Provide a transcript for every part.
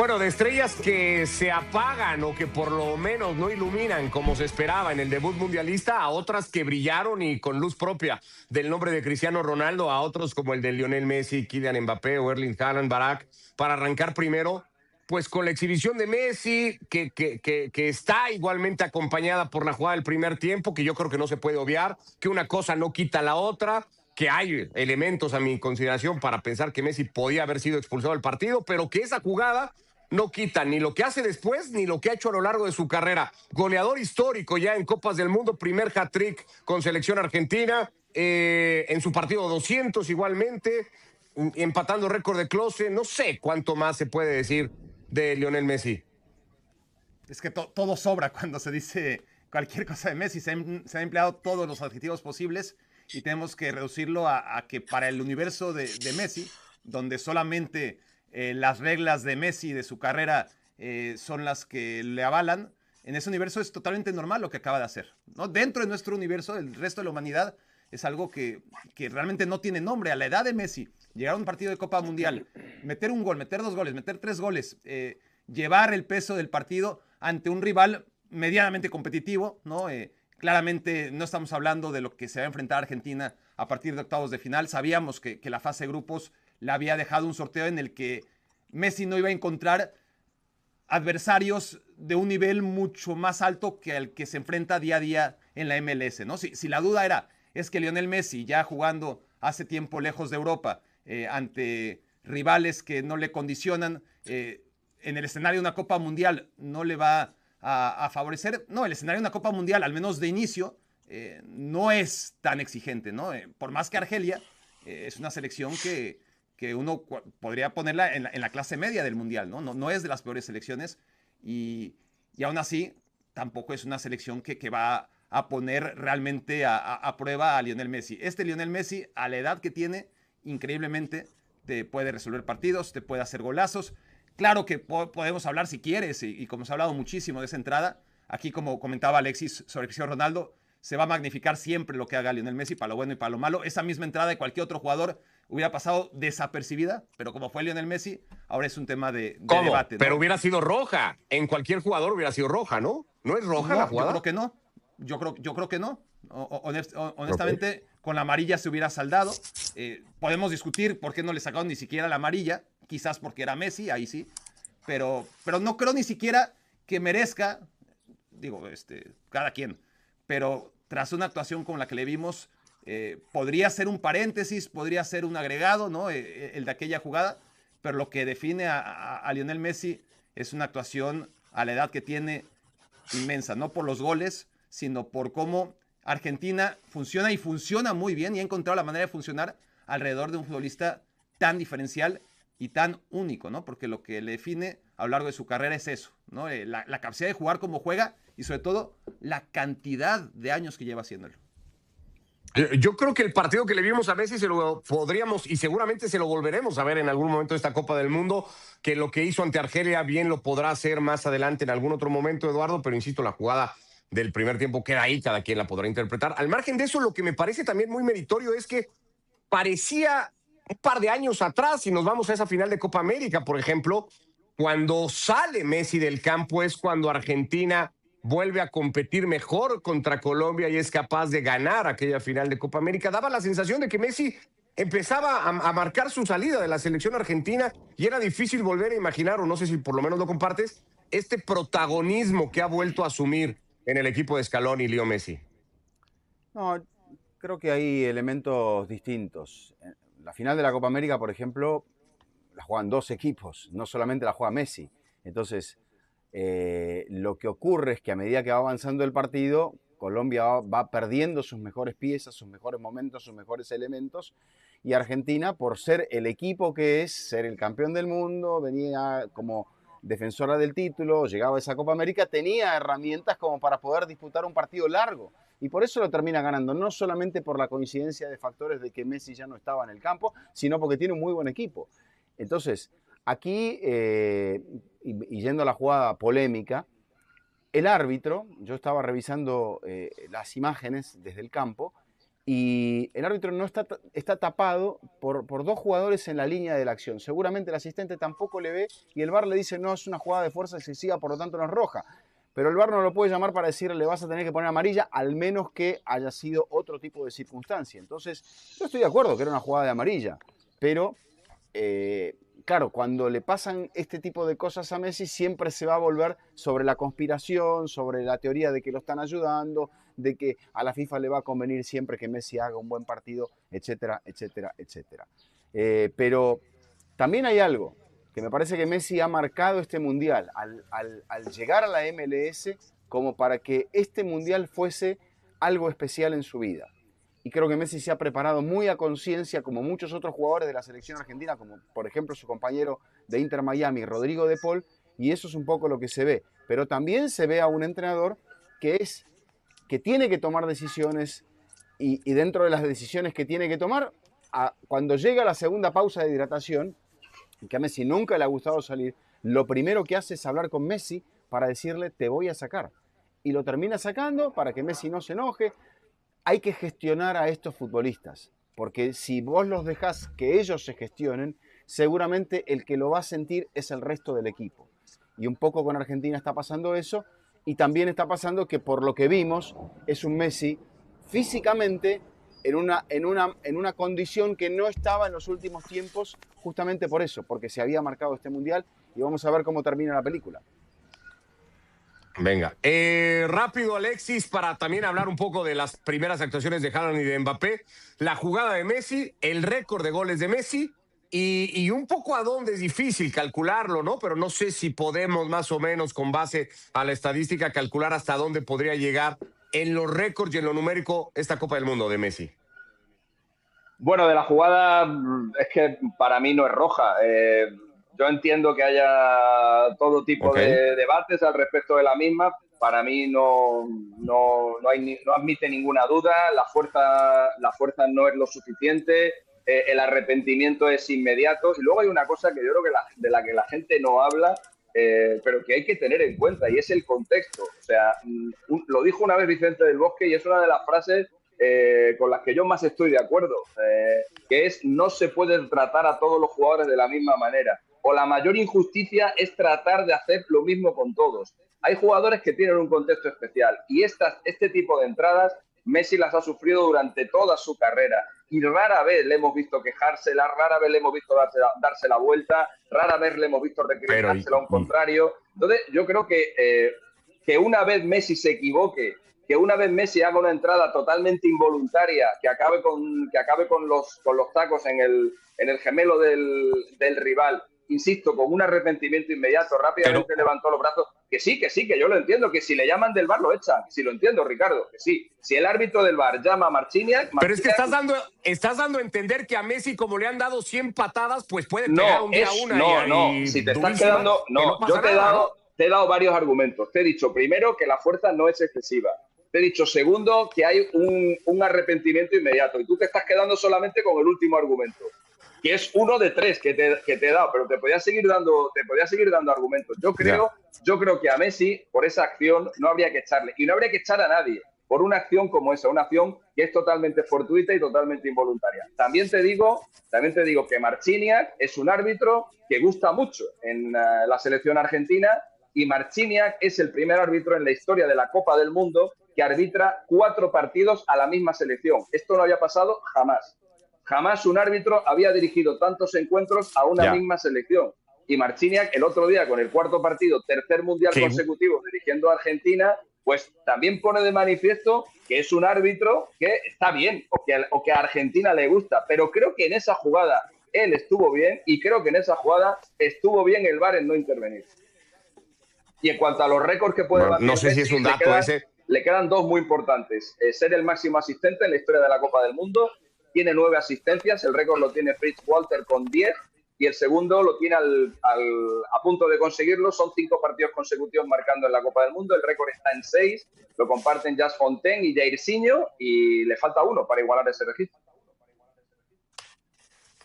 Bueno, de estrellas que se apagan o que por lo menos no iluminan como se esperaba en el debut mundialista, a otras que brillaron y con luz propia del nombre de Cristiano Ronaldo, a otros como el de Lionel Messi, Kylian Mbappé o Erling Haaland, Barak, para arrancar primero, pues con la exhibición de Messi, que está igualmente acompañada por la jugada del primer tiempo, que yo creo que no se puede obviar, que una cosa no quita la otra, que hay elementos a mi consideración para pensar que Messi podía haber sido expulsado del partido, pero que esa jugada no quita ni lo que hace después ni lo que ha hecho a lo largo de su carrera. Goleador histórico ya en Copas del Mundo, primer hat-trick con selección argentina, en su partido 200 igualmente, empatando récord de Klose. No sé cuánto más se puede decir de Lionel Messi. Es que todo sobra cuando se dice cualquier cosa de Messi. Se han empleado todos los adjetivos posibles y tenemos que reducirlo a que para el universo de Messi, donde solamente las reglas de Messi, de su carrera, son las que le avalan, en ese universo es totalmente normal lo que acaba de hacer, ¿no? Dentro de nuestro universo, el resto de la humanidad es algo que realmente no tiene nombre. A la edad de Messi, llegar a un partido de Copa Mundial, meter un gol, meter dos goles, meter tres goles, llevar el peso del partido ante un rival medianamente competitivo, ¿no? Claramente no estamos hablando de lo que se va a enfrentar a Argentina a partir de octavos de final. Sabíamos que la fase de grupos le había dejado un sorteo en el que Messi no iba a encontrar adversarios de un nivel mucho más alto que el que se enfrenta día a día en la MLS, ¿no? Si la duda es que Lionel Messi, ya jugando hace tiempo lejos de Europa, ante rivales que no le condicionan, en el escenario de una Copa Mundial no le va a favorecer. No, el escenario de una Copa Mundial, al menos de inicio, no es tan exigente, ¿no? Por más que Argelia es una selección que uno podría ponerla en la clase media del Mundial, ¿no? No es de las peores selecciones y aún así tampoco es una selección que va a poner realmente a prueba a Lionel Messi. Este Lionel Messi, a la edad que tiene, increíblemente te puede resolver partidos, te puede hacer golazos. Claro que podemos hablar si quieres, y como se ha hablado muchísimo de esa entrada, aquí como comentaba Alexis sobre Cristiano Ronaldo, se va a magnificar siempre lo que haga Lionel Messi, para lo bueno y para lo malo. Esa misma entrada de cualquier otro jugador hubiera pasado desapercibida, pero como fue Lionel Messi, ahora es un tema de debate, ¿no? Pero hubiera sido roja. En cualquier jugador hubiera sido roja, ¿no? ¿No es roja la jugada? Yo creo que no. Yo creo que no. Honestamente, con la amarilla se hubiera saldado. Podemos discutir por qué no le sacaron ni siquiera la amarilla. Quizás porque era Messi, ahí sí. Pero no creo ni siquiera que merezca, digo, cada quien. Pero tras una actuación como la que le vimos, podría ser un paréntesis, podría ser un agregado, ¿no? El de aquella jugada. Pero lo que define a Lionel Messi es una actuación a la edad que tiene inmensa, no por los goles, sino por cómo Argentina funciona y funciona muy bien y ha encontrado la manera de funcionar alrededor de un futbolista tan diferencial y tan único, ¿no? Porque lo que le define a lo largo de su carrera es eso, ¿no? La capacidad de jugar como juega y sobre todo la cantidad de años que lleva haciéndolo. Yo creo que el partido que le vimos a Messi se lo podríamos y seguramente se lo volveremos a ver en algún momento de esta Copa del Mundo, que lo que hizo ante Argelia bien lo podrá hacer más adelante en algún otro momento, Eduardo, pero insisto, la jugada del primer tiempo queda ahí, cada quien la podrá interpretar. Al margen de eso, lo que me parece también muy meritorio es que parecía un par de años atrás, si nos vamos a esa final de Copa América, por ejemplo, cuando sale Messi del campo es cuando Argentina vuelve a competir mejor contra Colombia y es capaz de ganar aquella final de Copa América. Daba la sensación de que Messi empezaba a marcar su salida de la selección argentina y era difícil volver a imaginar, o no sé si por lo menos lo compartes, este protagonismo que ha vuelto a asumir en el equipo de Scaloni y Leo Messi. No, creo que hay elementos distintos. La final de la Copa América, por ejemplo, la juegan dos equipos, no solamente la juega Messi. Entonces, lo que ocurre es que a medida que va avanzando el partido, Colombia va perdiendo sus mejores piezas, sus mejores momentos, sus mejores elementos, y Argentina, por ser el equipo que es, ser el campeón del mundo, venía como defensora del título, llegaba a esa Copa América, tenía herramientas como para poder disputar un partido largo, y por eso lo termina ganando, no solamente por la coincidencia de factores de que Messi ya no estaba en el campo, sino porque tiene un muy buen equipo. Entonces, aquí, y yendo a la jugada polémica, el árbitro, yo estaba revisando las imágenes desde el campo, y el árbitro no está tapado por dos jugadores en la línea de la acción. Seguramente el asistente tampoco le ve y el VAR le dice no, es una jugada de fuerza excesiva, por lo tanto no es roja. Pero el VAR no lo puede llamar para decirle le vas a tener que poner amarilla, al menos que haya sido otro tipo de circunstancia. Entonces, yo estoy de acuerdo que era una jugada de amarilla, pero claro, cuando le pasan este tipo de cosas a Messi, siempre se va a volver sobre la conspiración, sobre la teoría de que lo están ayudando, de que a la FIFA le va a convenir siempre que Messi haga un buen partido, etcétera, etcétera, etcétera. Pero también hay algo que me parece que Messi ha marcado este mundial al llegar a la MLS como para que este mundial fuese algo especial en su vida. Y creo que Messi se ha preparado muy a conciencia, como muchos otros jugadores de la selección argentina, como por ejemplo su compañero de Inter Miami, Rodrigo de Paul, y eso es un poco lo que se ve. Pero también se ve a un entrenador que tiene que tomar decisiones y dentro de las decisiones que tiene que tomar, cuando llega la segunda pausa de hidratación, que a Messi nunca le ha gustado salir, lo primero que hace es hablar con Messi para decirle te voy a sacar. Y lo termina sacando para que Messi no se enoje. Hay que gestionar a estos futbolistas, porque si vos los dejás que ellos se gestionen, seguramente el que lo va a sentir es el resto del equipo. Y un poco con Argentina está pasando eso, y también está pasando que por lo que vimos es un Messi físicamente en una condición que no estaba en los últimos tiempos, justamente por eso, porque se había marcado este mundial, y vamos a ver cómo termina la película. Venga, rápido Alexis, para también hablar un poco de las primeras actuaciones de Haaland y de Mbappé, la jugada de Messi, el récord de goles de Messi y un poco a dónde es difícil calcularlo, ¿no? Pero no sé si podemos más o menos con base a la estadística calcular hasta dónde podría llegar en los récords y en lo numérico esta Copa del Mundo de Messi. Bueno, de la jugada es que para mí no es roja. Yo entiendo que haya todo tipo de debates al respecto de la misma. Para mí no admite ninguna duda. La fuerza no es lo suficiente. El arrepentimiento es inmediato. Y luego hay una cosa que yo creo que de la que la gente no habla, pero que hay que tener en cuenta, y es el contexto. O sea, lo dijo una vez Vicente del Bosque y es una de las frases con las que yo más estoy de acuerdo, que es no se puede tratar a todos los jugadores de la misma manera, o la mayor injusticia es tratar de hacer lo mismo con todos. Hay jugadores que tienen un contexto especial y este tipo de entradas Messi las ha sufrido durante toda su carrera y rara vez le hemos visto quejársela, rara vez le hemos visto darse la vuelta, rara vez le hemos visto recriminársela a un contrario. Entonces yo creo que una vez Messi se equivoque, que una vez Messi haga una entrada totalmente involuntaria, que acabe con los tacos en el gemelo del rival, insisto, con un arrepentimiento inmediato, rápidamente levantó los brazos, que sí, que yo lo entiendo, que si le llaman del VAR lo echan, sí lo entiendo, Ricardo, que sí. Si el árbitro del VAR llama a Marciniak... Pero es que estás dando a entender que a Messi, como le han dado 100 patadas, pues puede pegar un día una. No, si te estás quedando... No, yo te he dado varios argumentos. Te he dicho, primero, que la fuerza no es excesiva. Te he dicho, segundo, que hay un arrepentimiento inmediato. Y tú te estás quedando solamente con el último argumento, que es uno de tres que te he dado, pero te podía seguir dando argumentos. Yo creo que a Messi, por esa acción, no habría que echarle. Y no habría que echar a nadie por una acción como esa, una acción que es totalmente fortuita y totalmente involuntaria. También te digo que Marciniak es un árbitro que gusta mucho en la selección argentina, y Marciniak es el primer árbitro en la historia de la Copa del Mundo que arbitra 4 partidos a la misma selección. Esto no había pasado jamás. Jamás un árbitro había dirigido tantos encuentros a una misma selección. Y Marciniak, el otro día, con el 4º partido, tercer mundial consecutivo dirigiendo a Argentina, pues también pone de manifiesto que es un árbitro que está bien o que a Argentina le gusta. Pero creo que en esa jugada él estuvo bien y creo que en esa jugada estuvo bien el VAR en no intervenir. Y en cuanto a los récords que puede batir, no sé si es un dato le quedan 2 muy importantes. Ser el máximo asistente en la historia de la Copa del Mundo. Tiene 9 asistencias, el récord lo tiene Fritz Walter con 10 y el segundo lo tiene a punto de conseguirlo. Son 5 partidos consecutivos marcando en la Copa del Mundo, el récord está en 6, lo comparten Jas Fontaine y Jairzinho y le falta uno para igualar ese registro.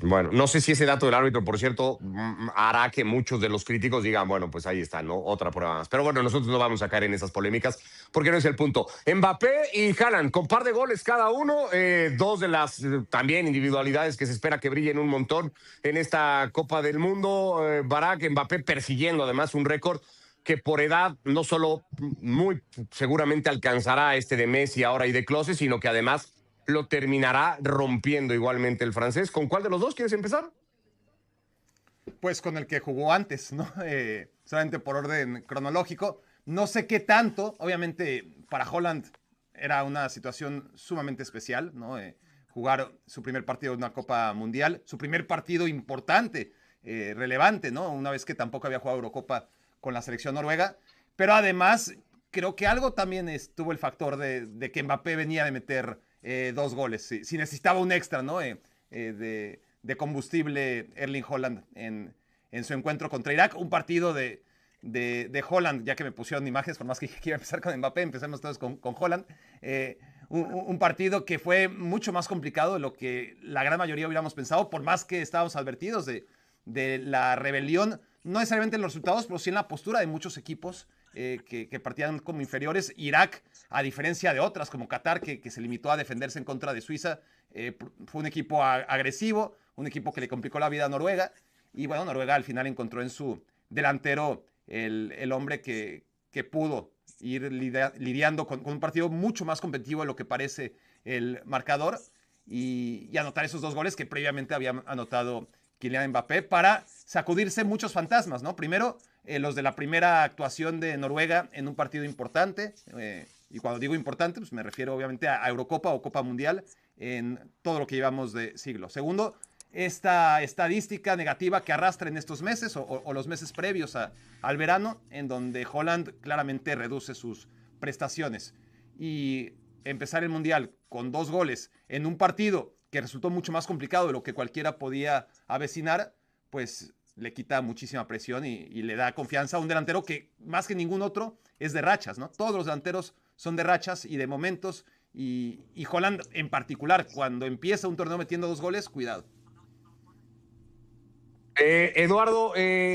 Bueno, no sé si ese dato del árbitro, por cierto, hará que muchos de los críticos digan, bueno, pues ahí está, ¿no? Otra prueba más. Pero bueno, nosotros no vamos a caer en esas polémicas porque no es el punto. Mbappé y Haaland, con par de goles cada uno, dos de las también individualidades que se espera que brillen un montón en esta Copa del Mundo. Barak, Mbappé persiguiendo además un récord que por edad no solo muy seguramente alcanzará este de Messi ahora y de Klose, sino que además lo terminará rompiendo igualmente el francés. ¿Con cuál de los dos quieres empezar? Pues con el que jugó antes, ¿no? Solamente por orden cronológico. No sé qué tanto, obviamente para Haaland era una situación sumamente especial, ¿no? Jugar su primer partido de una Copa Mundial, su primer partido importante, relevante, ¿no? Una vez que tampoco había jugado Eurocopa con la selección noruega. Pero además, creo que algo también estuvo el factor de que Mbappé venía de meter dos goles. Si necesitaba un extra, ¿no? De combustible Erling Haaland en su encuentro contra Irak. Un partido de Haaland, ya que me pusieron imágenes, por más que iba a empezar con Mbappé, empecemos todos con Haaland. Un partido que fue mucho más complicado de lo que la gran mayoría hubiéramos pensado, por más que estábamos advertidos de la rebelión, no necesariamente en los resultados, pero sí en la postura de muchos equipos que partían como inferiores. Irak, a diferencia de otras, como Qatar, que se limitó a defenderse en contra de Suiza, fue un equipo agresivo, un equipo que le complicó la vida a Noruega. Y bueno, Noruega al final encontró en su delantero el hombre que pudo ir lidiando con un partido mucho más competitivo de lo que parece el marcador y anotar esos dos goles que previamente había anotado Kylian Mbappé para sacudirse muchos fantasmas, ¿no? Primero, los de la primera actuación de Noruega en un partido importante, y cuando digo importante, pues me refiero obviamente a Eurocopa o Copa Mundial en todo lo que llevamos de siglo. Segundo, esta estadística negativa que arrastra en estos meses o los meses previos al verano, en donde Haaland claramente reduce sus prestaciones. Y empezar el Mundial con dos goles en un partido que resultó mucho más complicado de lo que cualquiera podía avecinar, pues le quita muchísima presión y le da confianza a un delantero que más que ningún otro es de rachas, ¿no? Todos los delanteros son de rachas y de momentos y Haaland en particular, cuando empieza un torneo metiendo dos goles, cuidado. Eduardo,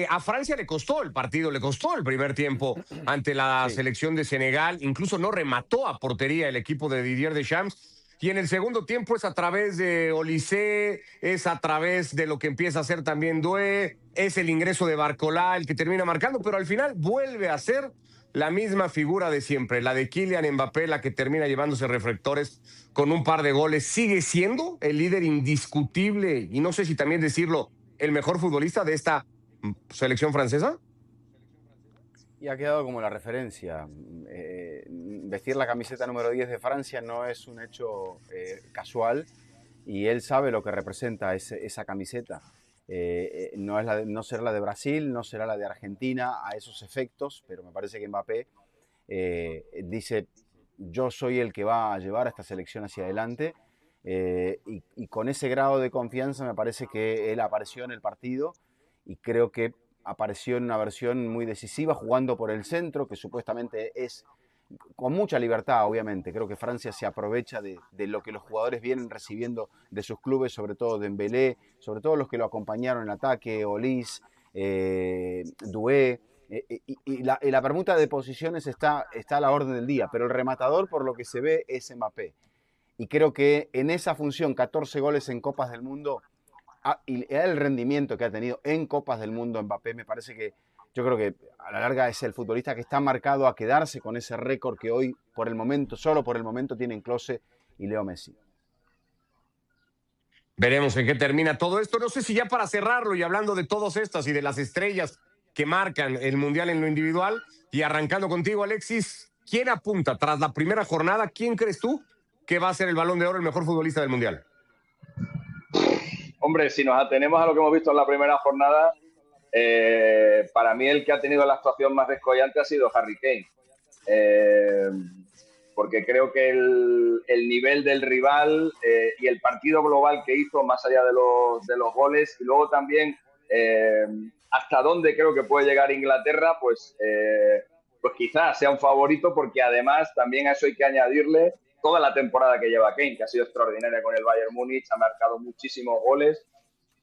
a Francia le costó el partido, le costó el primer tiempo ante la selección de Senegal, incluso no remató a portería el equipo de Didier Deschamps. Y en el segundo tiempo es a través de Olise, es a través de lo que empieza a hacer también Doué, es el ingreso de Barcola el que termina marcando, pero al final vuelve a ser la misma figura de siempre, la de Kylian Mbappé, la que termina llevándose reflectores con un par de goles. Sigue siendo el líder indiscutible, y no sé si también decirlo, el mejor futbolista de esta selección francesa. Y ha quedado como la referencia. Vestir la camiseta número 10 de Francia no es un hecho casual y él sabe lo que representa esa camiseta. No será la de Brasil, no será la de Argentina a esos efectos, pero me parece que Mbappé dice, yo soy el que va a llevar a esta selección hacia adelante y con ese grado de confianza me parece que él apareció en el partido y creo que apareció en una versión muy decisiva, jugando por el centro, que supuestamente es con mucha libertad, obviamente. Creo que Francia se aprovecha de lo que los jugadores vienen recibiendo de sus clubes, sobre todo Dembélé, sobre todo los que lo acompañaron en ataque, Olise, Doué, y la permuta de posiciones está a la orden del día, pero el rematador, por lo que se ve, es Mbappé. Y creo que en esa función, 14 goles en Copas del Mundo, y el rendimiento que ha tenido en Copas del Mundo Mbappé, me parece que yo creo que a la larga es el futbolista que está marcado a quedarse con ese récord que hoy, por el momento, solo por el momento, tienen Klose y Leo Messi. Veremos en qué termina todo esto. No sé si ya para cerrarlo y hablando de todas estas y de las estrellas que marcan el Mundial en lo individual y arrancando contigo, Alexis, ¿quién apunta tras la primera jornada? ¿Quién crees tú que va a ser el Balón de Oro, el mejor futbolista del Mundial? Hombre, si nos atenemos a lo que hemos visto en la primera jornada, para mí el que ha tenido la actuación más descollante ha sido Harry Kane. Porque creo que el nivel del rival y el partido global que hizo, más allá de los goles, y luego también hasta dónde creo que puede llegar Inglaterra, pues quizás sea un favorito, porque además también a eso hay que añadirle toda la temporada que lleva Kane, que ha sido extraordinaria con el Bayern Múnich, ha marcado muchísimos goles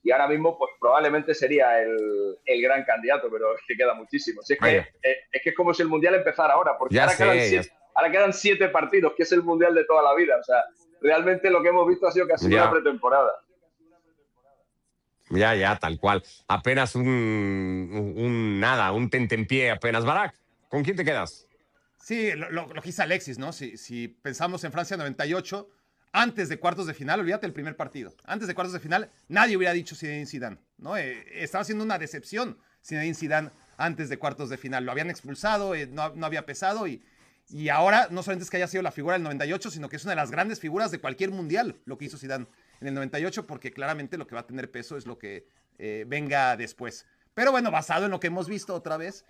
y ahora mismo pues probablemente sería el gran candidato, pero es que queda muchísimo. Si es que es como si el Mundial empezara ahora, porque ahora quedan 7 partidos, que es el Mundial de toda la vida. O sea, realmente lo que hemos visto ha sido casi una pretemporada. Ya, tal cual. Apenas un tentempié apenas. Barak, ¿con quién te quedas? Sí, lo que dice Alexis, ¿no? Si pensamos en Francia 98, antes de cuartos de final, olvídate el primer partido. Antes de cuartos de final, nadie hubiera dicho Zinedine Zidane, ¿no? Estaba siendo una decepción Zinedine Zidane antes de cuartos de final. Lo habían expulsado, no había pesado y ahora no solamente es que haya sido la figura del 98, sino que es una de las grandes figuras de cualquier mundial lo que hizo Zidane en el 98, porque claramente lo que va a tener peso es lo que venga después. Pero bueno, basado en lo que hemos visto otra vez,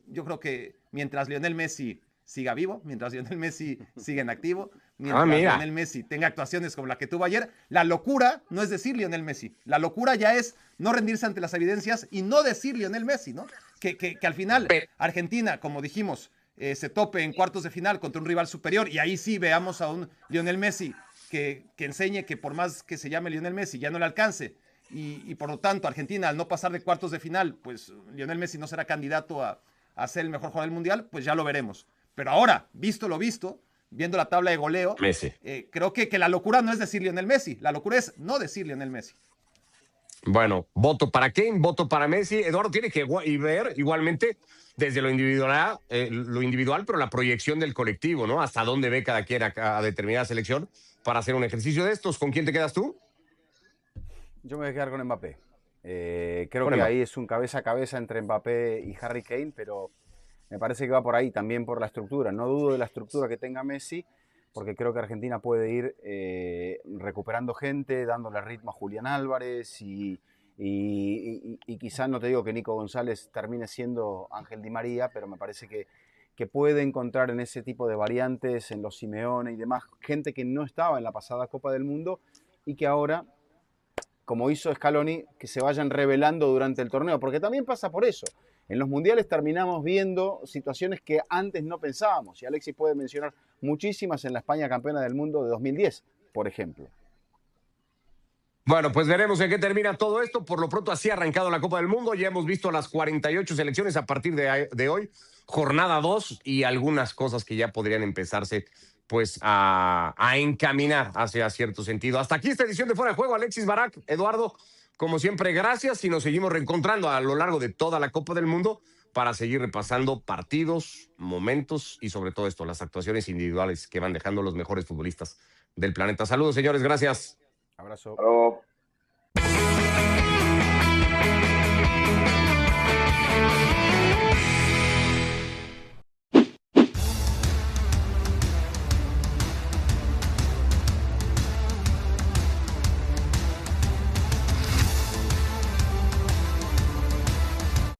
yo creo que mientras Lionel Messi siga vivo, mientras Lionel Messi siga en activo, mientras Lionel Messi tenga actuaciones como la que tuvo ayer, la locura no es decir Lionel Messi, la locura ya es no rendirse ante las evidencias y no decir Lionel Messi, ¿no? Que al final Argentina, como dijimos, se tope en cuartos de final contra un rival superior y ahí sí veamos a un Lionel Messi que enseñe que por más que se llame Lionel Messi ya no le alcance y por lo tanto Argentina al no pasar de cuartos de final, pues Lionel Messi no será candidato a ser el mejor jugador del mundial, pues ya lo veremos. Pero ahora, visto lo visto, viendo la tabla de goleo, creo que la locura no es decir Lionel Messi, la locura es no decir Lionel Messi. Bueno, voto para Kane, voto para Messi. Eduardo tiene que ver igualmente desde lo individual, pero la proyección del colectivo, ¿no? Hasta dónde ve cada quien a determinada selección para hacer un ejercicio de estos. ¿Con quién te quedas tú? Yo me voy a quedar con Mbappé. Creo que ahí es un cabeza a cabeza entre Mbappé y Harry Kane, pero me parece que va por ahí, también por la estructura. No dudo de la estructura que tenga Messi, porque creo que Argentina puede ir recuperando gente, dándole ritmo a Julián Álvarez y quizás, no te digo que Nico González termine siendo Ángel Di María, pero me parece que puede encontrar en ese tipo de variantes, en los Simeone y demás, gente que no estaba en la pasada Copa del Mundo y que ahora, como hizo Scaloni, que se vayan revelando durante el torneo, porque también pasa por eso. En los mundiales terminamos viendo situaciones que antes no pensábamos, y Alexis puede mencionar muchísimas en la España campeona del mundo de 2010, por ejemplo. Bueno, pues veremos en qué termina todo esto. Por lo pronto, así ha arrancado la Copa del Mundo. Ya hemos visto las 48 selecciones a partir de hoy, jornada 2, y algunas cosas que ya podrían empezarse pues a encaminar hacia cierto sentido. Hasta aquí esta edición de Fuera de Juego. Alexis, Barak, Eduardo, como siempre, gracias, y nos seguimos reencontrando a lo largo de toda la Copa del Mundo para seguir repasando partidos, momentos y sobre todo esto, las actuaciones individuales que van dejando los mejores futbolistas del planeta. Saludos, señores, gracias. Abrazo. Hasta luego.